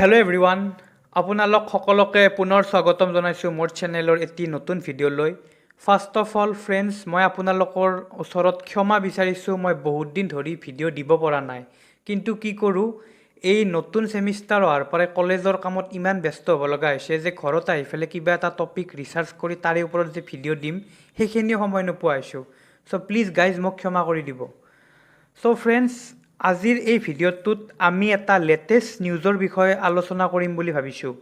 Hello everyone, আপোনালোক সকলোকে পুনৰ স্বাগতম জনাইছো মোৰ চেনেলৰ এটি নতুন ভিডিঅ' লৈ। ফাৰ্ষ্ট অফ অল ফ্ৰেণ্ডছ, মই আপোনালোকৰ ওচৰত ক্ষমা বিচাৰিছো মই বহুত দিন ধৰি ভিডিঅ' দিব পৰা নাই। কিন্তু কি কৰো, এই নতুন সেমিষ্টাৰ হোৱাৰ পৰা কলেজৰ কামত ইমান ব্যস্ত হ'ব লগা হৈছে যে ঘৰত আহি ফেলে কিবা এটা টপিক ৰিসাৰ্চ কৰি তাৰে ওপৰত যে ভিডিঅ' দিম সেইখিনি সময় নোপোৱা হৈছো। সো প্লিজ গাইজ মোক ক্ষমা কৰি দিব। সো ফ্ৰেণ্ডছ, আজিৰ এই ভিডিঅ'টোত আমি এটা লেটেষ্ট নিউজৰ বিষয়ে আলোচনা কৰিম বুলি ভাবিছোঁ।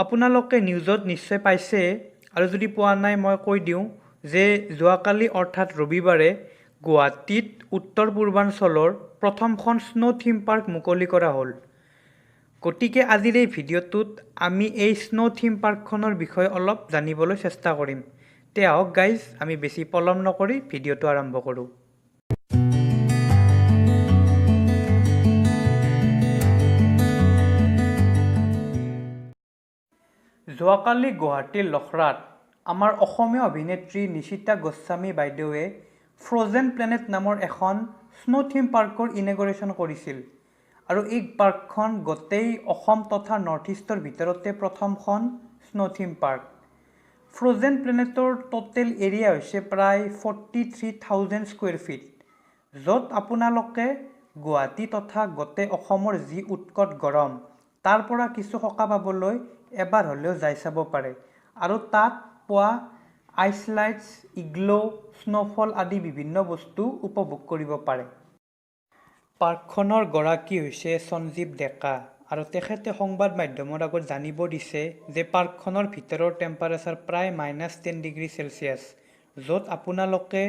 আপোনালোকে নিউজত নিশ্চয় পাইছে, আৰু যদি পোৱা নাই মই কৈ দিওঁ যে যোৱাকালি অৰ্থাৎ ৰবিবাৰে গুৱাহাটীত উত্তৰ পূৰ্বাঞ্চলৰ প্ৰথমখন স্নো থিম পাৰ্ক মুকলি কৰা হ'ল। গতিকে আজিৰ এই ভিডিঅ'টোত আমি এই স্নো থিম পাৰ্কখনৰ বিষয়ে অলপ জানিবলৈ চেষ্টা কৰিম। তে আহক গাইজ, আমি বেছি পলম নকৰি ভিডিঅ'টো আৰম্ভ কৰোঁ। যোৱাকালি গুৱাহাটীৰ লখৰাত আমাৰ অসমীয়া অভিনেত্ৰী নিশিতা গোস্বামী বাইদেৱে ফ্ৰ'জেন প্লেনেট নামৰ এখন স্নো থিম পাৰ্কৰ ইনগৰেশ্যন কৰিছিল। আৰু এই পাৰ্কখন গোটেই অসম তথা নৰ্থ ইষ্টৰ ভিতৰতে প্ৰথমখন স্নো থিম পাৰ্ক। ফ্ৰ'জেন প্লেনেটৰ টোটেল এৰিয়া হৈছে প্ৰায় 43,000 স্কুৱেৰ ফিট, য'ত আপোনালোকে গুৱাহাটী তথা গোটেই অসমৰ যি উৎকট গৰম তাৰ পৰা কিছু সকাহ পাবলৈ এবাৰ হ'লেও যাই চাব পাৰে। আৰু তাত পোৱা আইচলাইটছ, ইগ্লো, স্নোফল আদি বিভিন্ন বস্তু উপভোগ কৰিব পাৰে। পাৰ্কখনৰ গৰাকী হৈছে সঞ্জীৱ ডেকা, আৰু তেখেতে সংবাদ মাধ্যমৰ আগত জানিব দিছে যে পাৰ্কখনৰ ভিতৰৰ টেম্পাৰেচাৰ প্ৰায় -10 ডিগ্ৰী চেলচিয়াছ, য'ত আপোনালোকে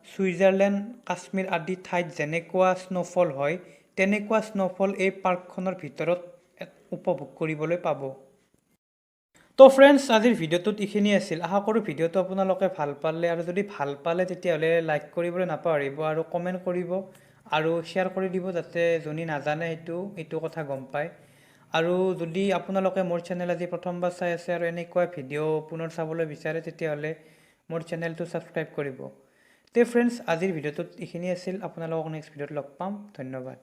ছুইজাৰলেণ্ড, কাশ্মীৰ আদি ঠাইত যেনেকুৱা স্নোফল হয় তেনেকুৱা স্নোফল এই পাৰ্কখনৰ ভিতৰত উপভোগ কৰিবলৈ পাব। তো ফ্ৰেণ্ডছ, আজিৰ ভিডিঅ'টোত এইখিনি আছিল। আশা কৰোঁ ভিডিঅ'টো আপোনালোকে ভাল পালে, আৰু যদি ভাল পালে তেতিয়াহ'লে লাইক কৰিবলৈ নাপাহৰিব, আৰু কমেণ্ট কৰিব আৰু শ্বেয়াৰ কৰি দিব, যাতে যোনে নাজানে এইটো কথা গম পায়। আৰু যদি আপোনালোকে মোৰ চেনেল আজি প্ৰথমবাৰ চাই আছে আৰু এনেকুৱা ভিডিঅ' পুনৰ চাবলৈ বিচাৰে তেতিয়াহ'লে মোৰ চেনেলটো ছাবস্ক্ৰাইব কৰিব। তে ফ্ৰেণ্ডছ, আজিৰ ভিডিঅ'টোত এইখিনি আছিল। আপোনালোকক নেক্সট ভিডিঅ'ত লগ পাম। ধন্যবাদ।